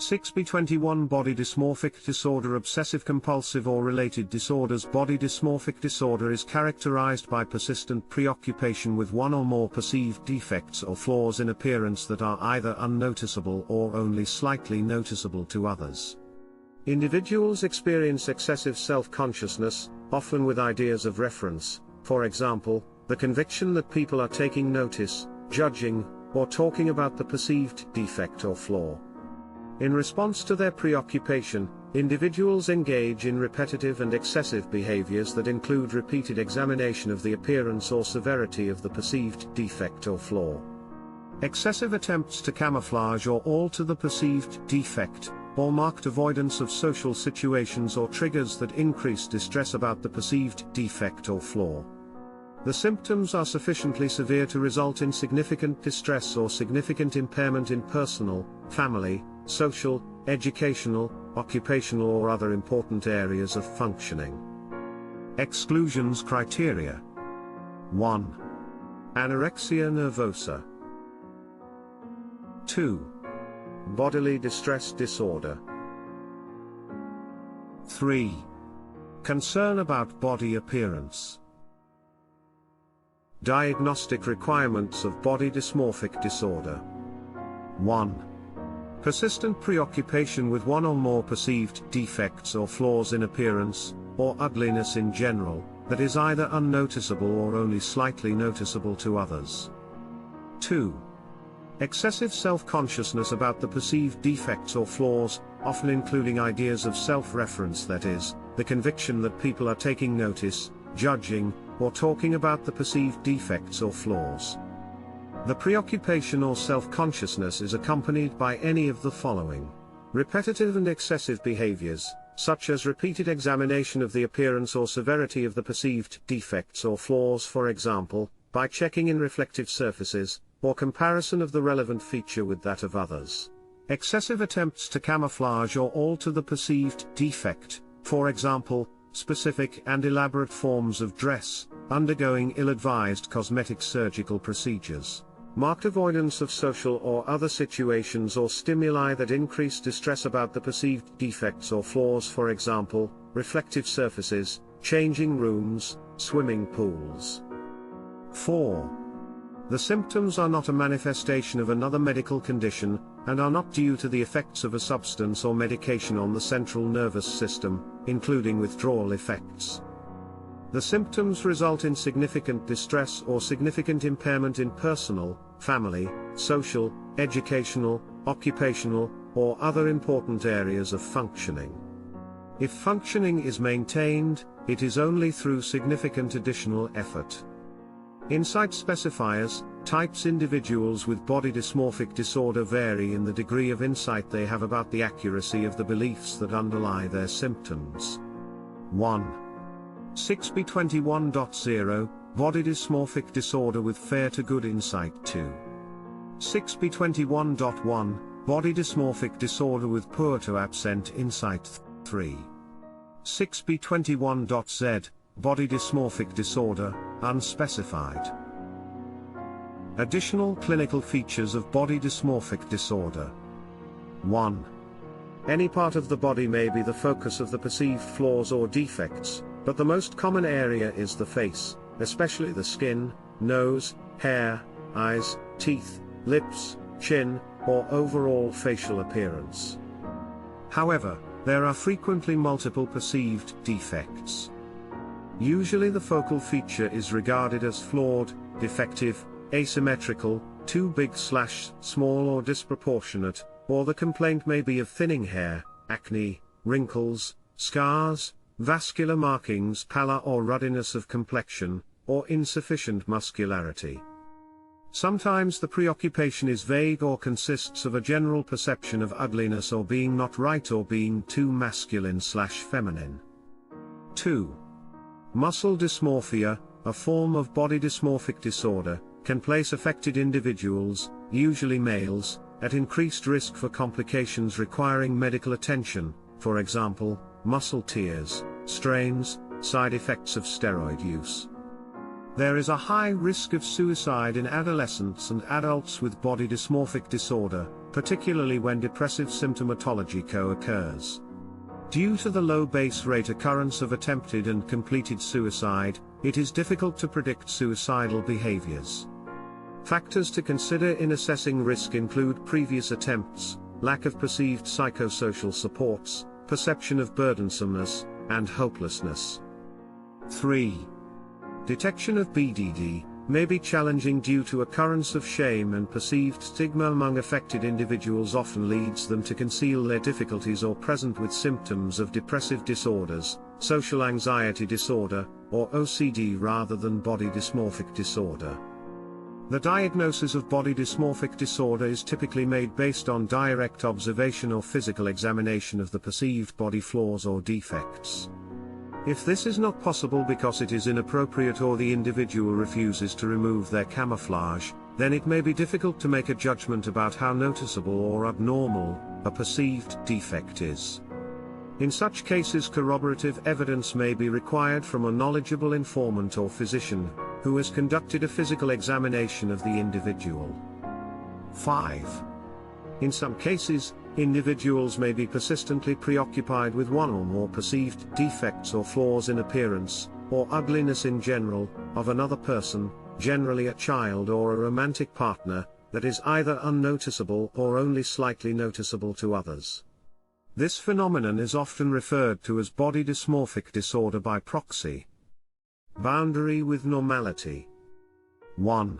6B21 Body dysmorphic disorder. Obsessive-compulsive or related disorders. Body dysmorphic disorder is characterized by persistent preoccupation with one or more perceived defects or flaws in appearance that are either unnoticeable or only slightly noticeable to others. Individuals experience excessive self-consciousness, often with ideas of reference, for example, the conviction that people are taking notice, judging, or talking about the perceived defect or flaw. In response to their preoccupation, individuals engage in repetitive and excessive behaviors that include repeated examination of the appearance or severity of the perceived defect or flaw. Excessive attempts to camouflage or alter the perceived defect, or marked avoidance of social situations or triggers that increase distress about the perceived defect or flaw. The symptoms are sufficiently severe to result in significant distress or significant impairment in personal, family, social, educational, occupational or other important areas of functioning. Exclusions criteria. 1. Anorexia nervosa. 2. Bodily distress disorder. 3. Concern about body appearance. Diagnostic requirements of body dysmorphic disorder. 1. Persistent preoccupation with one or more perceived defects or flaws in appearance, or ugliness in general, that is either unnoticeable or only slightly noticeable to others. 2. Excessive self-consciousness about the perceived defects or flaws, often including ideas of self-reference, that is, the conviction that people are taking notice, judging, or talking about the perceived defects or flaws. The preoccupation or self-consciousness is accompanied by any of the following: repetitive and excessive behaviors, such as repeated examination of the appearance or severity of the perceived defects or flaws, for example, by checking in reflective surfaces, or comparison of the relevant feature with that of others. Excessive attempts to camouflage or alter the perceived defect, for example, specific and elaborate forms of dress, undergoing ill-advised cosmetic surgical procedures. Marked avoidance of social or other situations or stimuli that increase distress about the perceived defects or flaws, for example, reflective surfaces, changing rooms, swimming pools. 4. The symptoms are not a manifestation of another medical condition, and are not due to the effects of a substance or medication on the central nervous system, including withdrawal effects. The symptoms result in significant distress or significant impairment in personal, family, social, educational, occupational, or other important areas of functioning. If functioning is maintained, it is only through significant additional effort. Insight specifiers, types. Individuals with body dysmorphic disorder vary in the degree of insight they have about the accuracy of the beliefs that underlie their symptoms. 1. 6B21.0, Body dysmorphic disorder with fair to good insight. 2. 6B21.1, Body dysmorphic disorder with poor to absent insight. 3. 6B21.z, Body dysmorphic disorder, unspecified. Additional clinical features of body dysmorphic disorder. 1. Any part of the body may be the focus of the perceived flaws or defects, but the most common area is the face, especially the skin, nose, hair, eyes, teeth, lips, chin, or overall facial appearance. However, there are frequently multiple perceived defects. Usually the focal feature is regarded as flawed, defective, asymmetrical, too big/small or disproportionate, or the complaint may be of thinning hair, acne, wrinkles, scars, vascular markings, pallor or ruddiness of complexion, or insufficient muscularity. Sometimes the preoccupation is vague or consists of a general perception of ugliness or being not right or being too masculine/feminine. 2. Muscle dysmorphia, a form of body dysmorphic disorder, can place affected individuals, usually males, at increased risk for complications requiring medical attention, for example, muscle tears, strains, side effects of steroid use. There is a high risk of suicide in adolescents and adults with body dysmorphic disorder, particularly when depressive symptomatology co-occurs. Due to the low base rate occurrence of attempted and completed suicide, it is difficult to predict suicidal behaviours. Factors to consider in assessing risk include previous attempts, lack of perceived psychosocial supports, perception of burdensomeness, and hopelessness. 3. Detection of BDD may be challenging due to occurrence of shame, and perceived stigma among affected individuals often leads them to conceal their difficulties or present with symptoms of depressive disorders, social anxiety disorder, or OCD rather than body dysmorphic disorder. The diagnosis of body dysmorphic disorder is typically made based on direct observation or physical examination of the perceived body flaws or defects. If this is not possible because it is inappropriate or the individual refuses to remove their camouflage, then it may be difficult to make a judgment about how noticeable or abnormal a perceived defect is. In such cases, corroborative evidence may be required from a knowledgeable informant or physician who has conducted a physical examination of the individual. 5. In some cases, individuals may be persistently preoccupied with one or more perceived defects or flaws in appearance, or ugliness in general, of another person, generally a child or a romantic partner, that is either unnoticeable or only slightly noticeable to others. This phenomenon is often referred to as body dysmorphic disorder by proxy. Boundary with normality. 1.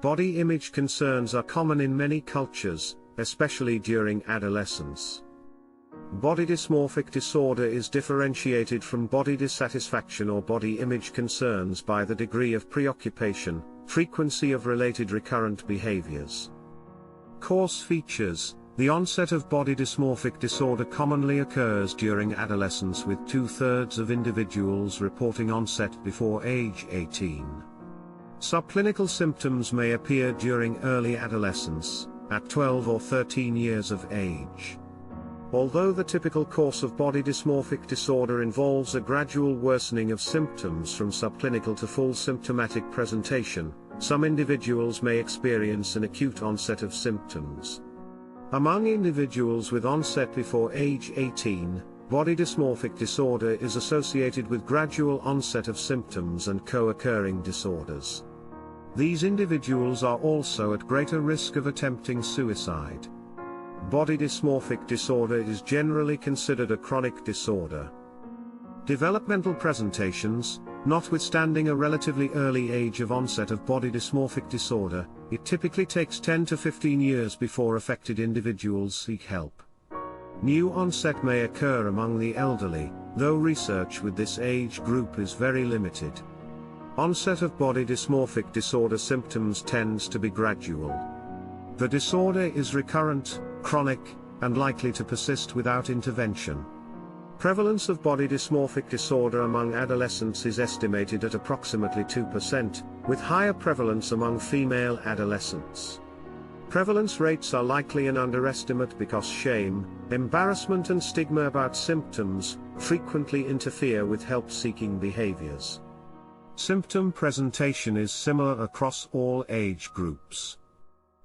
Body image concerns are common in many cultures, especially during adolescence. Body dysmorphic disorder is differentiated from body dissatisfaction or body image concerns by the degree of preoccupation, frequency of related recurrent behaviors. Course features. The onset of body dysmorphic disorder commonly occurs during adolescence, with 2/3 of individuals reporting onset before age 18. Subclinical symptoms may appear during early adolescence, at 12 or 13 years of age. Although the typical course of body dysmorphic disorder involves a gradual worsening of symptoms from subclinical to full symptomatic presentation, some individuals may experience an acute onset of symptoms. Among individuals with onset before age 18, body dysmorphic disorder is associated with gradual onset of symptoms and co-occurring disorders. These individuals are also at greater risk of attempting suicide. Body dysmorphic disorder is generally considered a chronic disorder. Developmental presentations. Notwithstanding a relatively early age of onset of body dysmorphic disorder, it typically takes 10 to 15 years before affected individuals seek help. New onset may occur among the elderly, though research with this age group is very limited. Onset of body dysmorphic disorder symptoms tends to be gradual. The disorder is recurrent, chronic, and likely to persist without intervention. Prevalence of body dysmorphic disorder among adolescents is estimated at approximately 2%, with higher prevalence among female adolescents. Prevalence rates are likely an underestimate because shame, embarrassment and stigma about symptoms frequently interfere with help-seeking behaviors. Symptom presentation is similar across all age groups.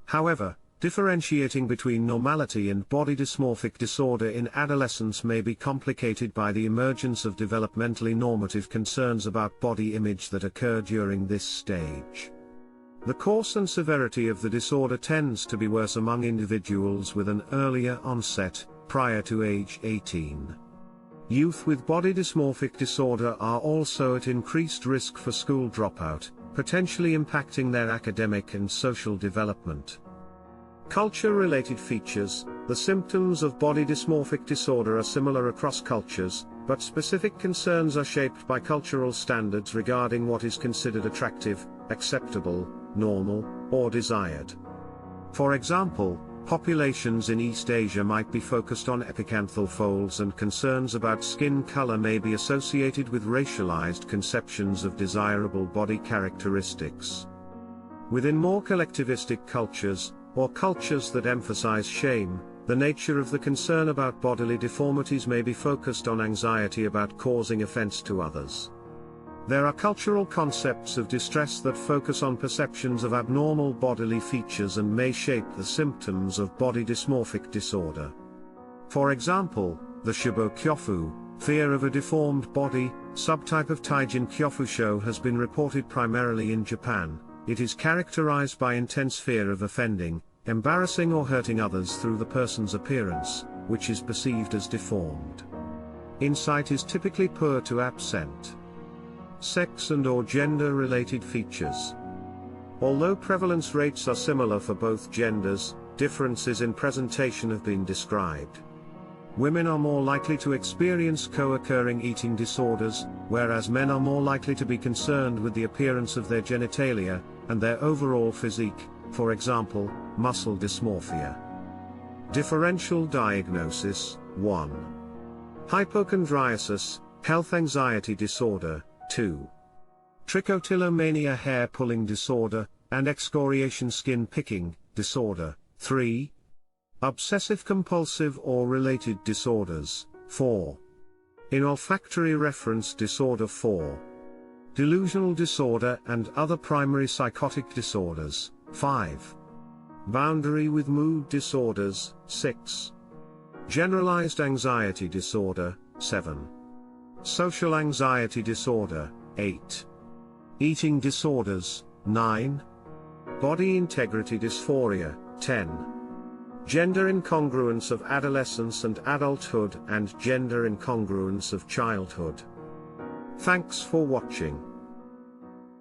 However, differentiating between normality and body dysmorphic disorder in adolescence may be complicated by the emergence of developmentally normative concerns about body image that occur during this stage. The course and severity of the disorder tends to be worse among individuals with an earlier onset, prior to age 18. Youth with body dysmorphic disorder are also at increased risk for school dropout, potentially impacting their academic and social development. Culture-related features. The symptoms of body dysmorphic disorder are similar across cultures, but specific concerns are shaped by cultural standards regarding what is considered attractive, acceptable, normal, or desired. For example, populations in East Asia might be focused on epicanthal folds, and concerns about skin color may be associated with racialized conceptions of desirable body characteristics. Within more collectivistic cultures, or cultures that emphasize shame, the nature of the concern about bodily deformities may be focused on anxiety about causing offense to others. There are cultural concepts of distress that focus on perceptions of abnormal bodily features and may shape the symptoms of body dysmorphic disorder. For example, the Shibo Kyofu, fear of a deformed body, subtype of Taijin Kyofusho has been reported primarily in Japan. It is characterized by intense fear of offending, embarrassing or hurting others through the person's appearance, which is perceived as deformed. Insight is typically poor to absent. Sex and/or gender-related features. Although prevalence rates are similar for both genders, differences in presentation have been described. Women are more likely to experience co-occurring eating disorders, whereas men are more likely to be concerned with the appearance of their genitalia, and their overall physique, for example, muscle dysmorphia. Differential diagnosis. 1. Hypochondriasis, health anxiety disorder. 2. Trichotillomania hair pulling disorder, and excoriation skin picking disorder. 3. Obsessive compulsive or related disorders. 4. In olfactory reference disorder. 4. Delusional disorder and other primary psychotic disorders. 5. Boundary with mood disorders. 6. Generalized anxiety disorder. 7. Social anxiety disorder. 8. Eating disorders. 9. Body integrity dysphoria. 10. Gender incongruence of adolescence and adulthood and gender incongruence of childhood. Thanks for watching.